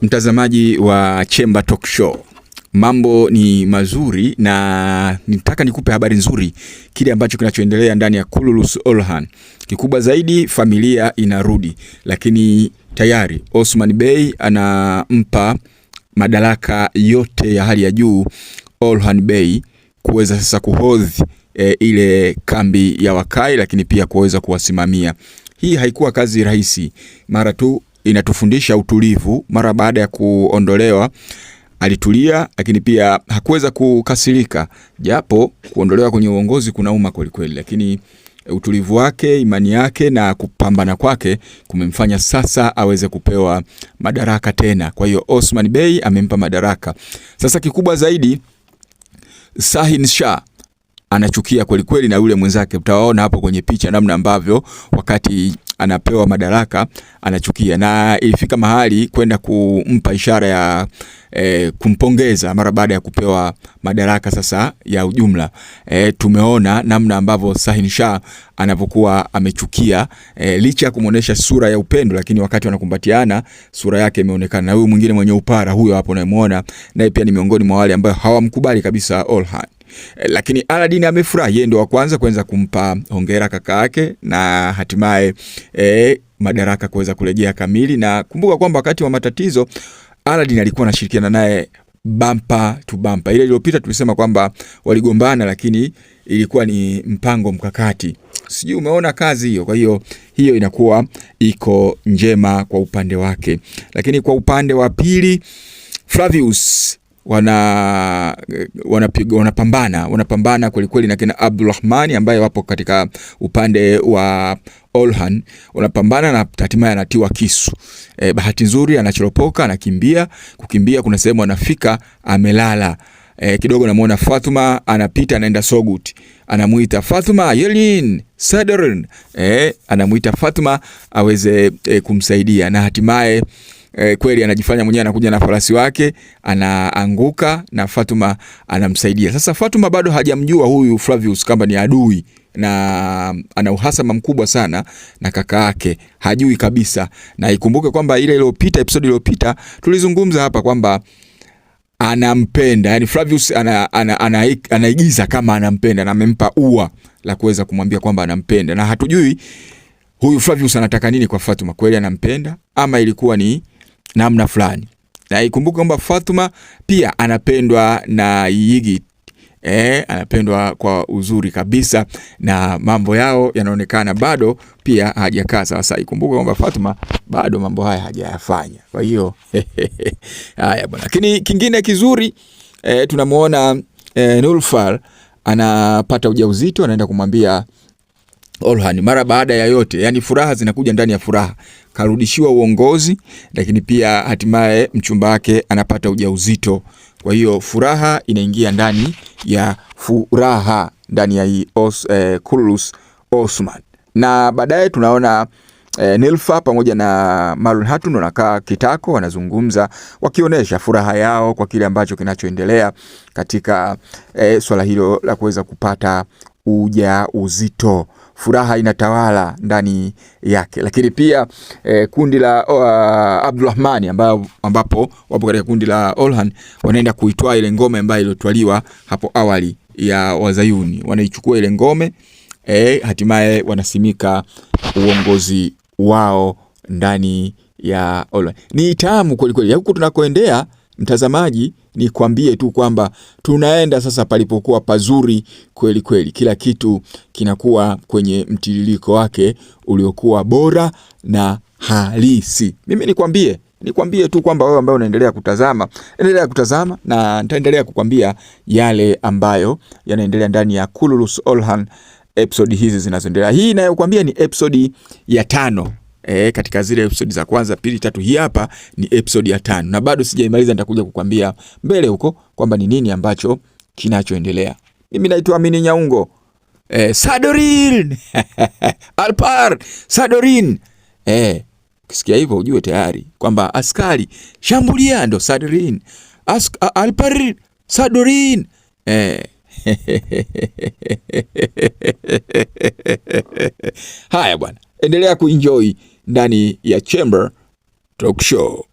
Mtazamaji wa Chamber Talk Show, mambo ni mazuri na nitaka nikupe habari nzuri, kile ambacho kinachoendelea ndani ya Kululus Orhan. Kikubwa zaidi, familia inarudi, lakini tayari Osman Bey anampa madaraka yote ya hali ya juu Orhan Bey kuweza sasa kuhodhi ile kambi ya Wakai, lakini pia kuweza kuwasimamia. Hii haikuwa kazi rahisi, mara tu inatufundisha utulivu. Mara baada ya kuondolewa alitulia, lakini pia hakuweza kukasirika, japo kuondolewa kwenye uongozi kunauma kweli kweli, lakini utulivu wake, imani yake na kupambana kwake kumemfanya sasa aweze kupewa madaraka tena. Kwa hiyo Osman Bey amempa madaraka. Sasa kikubwa zaidi, Sahin Shah anachukia kweli kweli na yule mwenzake. Utawaona hapo kwenye picha namna ambavyo wakati anapewa madaraka anachukia, na ilifika mahali kwenda kumpa ishara ya kumpongeza mara baada ya kupewa madaraka sasa ya ujumla. Tumeona namna ambavyo Sahin Shah anapokuwa amechukia, licha ya kumuonesha sura ya upendo, lakini wakati wanakumbatiana sura yake imeonekana. Na huyu mwingine mwenye upara huyo hapo unayemuona, naye pia ni miongoni mwa wale ambao hawamkubali kabisa Orhan. Lakini Aladdin amefurahi, yeye ndio wa kwanza kuanza kumpa hongera kaka yake, na hatimaye madaraka kuweza kurejea kamili. Na kumbuka kwamba wakati wa matatizo Aladdin alikuwa anashirikiana naye bumper to bumper. Ile iliyopita tulisema kwamba waligombana, lakini ilikuwa ni mpango mkakati. Sijui umeona kazi hiyo. Kwa hiyo inakuwa iko njema kwa upande wake. Lakini kwa upande wa pili, Flavius wanapambana kweli kweli na kina Abdulrahman ambaye wapo katika upande wa Orhan. Wanapambana na hatimaye anatiwa kisu. Bahati nzuri anachoropoka, anakimbia. Kukimbia kuna sehemu anafika amelala. Kidogo namuona Fatuma anapita, anaenda Sogut. Anamuita Fatuma, Yelin, Sadrin. Anamuita Fatuma aweze kumsaidia, na hatimaye kweli anajifanya mwenyewe anakuja na farasi wake, anaanguka na Fatuma anamsaidia. Sasa Fatuma bado hajamjua huyu Flavius kama ni adui, na ana uhasama mkubwa sana na kaka yake, hajui kabisa. Na ikumbuke kwamba ile iliyopita, episode iliyopita tulizungumza hapa kwamba anampenda, yani Flavius anaigiza kama anampenda, na amempa ua la kuweza kumwambia kwamba anampenda, na hatujui huyu Flavius anataka nini kwa Fatuma. Kweli anampenda ama ilikuwa ni namna fulani? Na ikumbuke kwamba Fatuma pia anapendwa na Yigit. Anapendwa kwa uzuri kabisa, na mambo yao yanaonekana bado pia hajakaa sawa sawa. Ikumbuke kwamba Fatuma bado mambo haya hajayafanya. Kwa hiyo haya bwana. Lakini kingine kizuri, tunamuona Nulfar anapata ujauzito, anaenda kumwambia Orhan mara baada ya yote. Yani furaha zinakuja ndani ya furaha. Karudishiwa uongozi, lakini pia hatimaye mchumba wake anapata ujauzito. Kwa hiyo furaha inaingia ndani ya furaha, ndani ya hii Kululus Osman. Na baadaye tunaona Nilfa pamoja na Marwan Hatun wanakaa kitako, wanazungumza wakionyesha furaha yao kwa kile ambacho kinachoendelea katika swala hilo la kuweza kupata ujauzito. Furaha inatawala ndani yake. Lakini pia kundi la Abdulrahman ambapo wapo katika kundi la Orhan wanaenda kuitoa ile ngome ambayo ilitwaliwa hapo awali ya Wazayuni. Wanaichukua ile ngome, hatimaye wanasimika uongozi wao ndani ya Orhan. Ni tamu kweli kweli. Huko tunakoendea, mtazamaji, ni kwambie tu kwamba tunaenda sasa palipokuwa pazuri kweli kweli. Kila kitu kinakuwa kwenye mtiririko wake uliokuwa bora na halisi. Mimi nikwambie tu kwamba wewe ambaye unaendelea kutazama, endelea kutazama, na nitaendelea kukwambia yale ambayo yanaendelea ndani ya Kululus Orhan, episode hizi zinazoendelea. Hii nayokuambia ni episode ya 5. Katika zile episode za kwanza, pili, tatu, hii hapa ni episode ya 5, na bado sijaimaliza. Nitakuja kukwambia mbele huko kwamba ni nini ambacho kinachoendelea. Mimi naitwa Amini Nyaungo. Sadorin Alpar Sadorin. Ukisikia hivyo ujue tayari kwamba askari shambulia, ndo Sadorin. Alpar Sadorin. Haya bwana, endelea kuenjoy ndani ya Chamber Talk Show.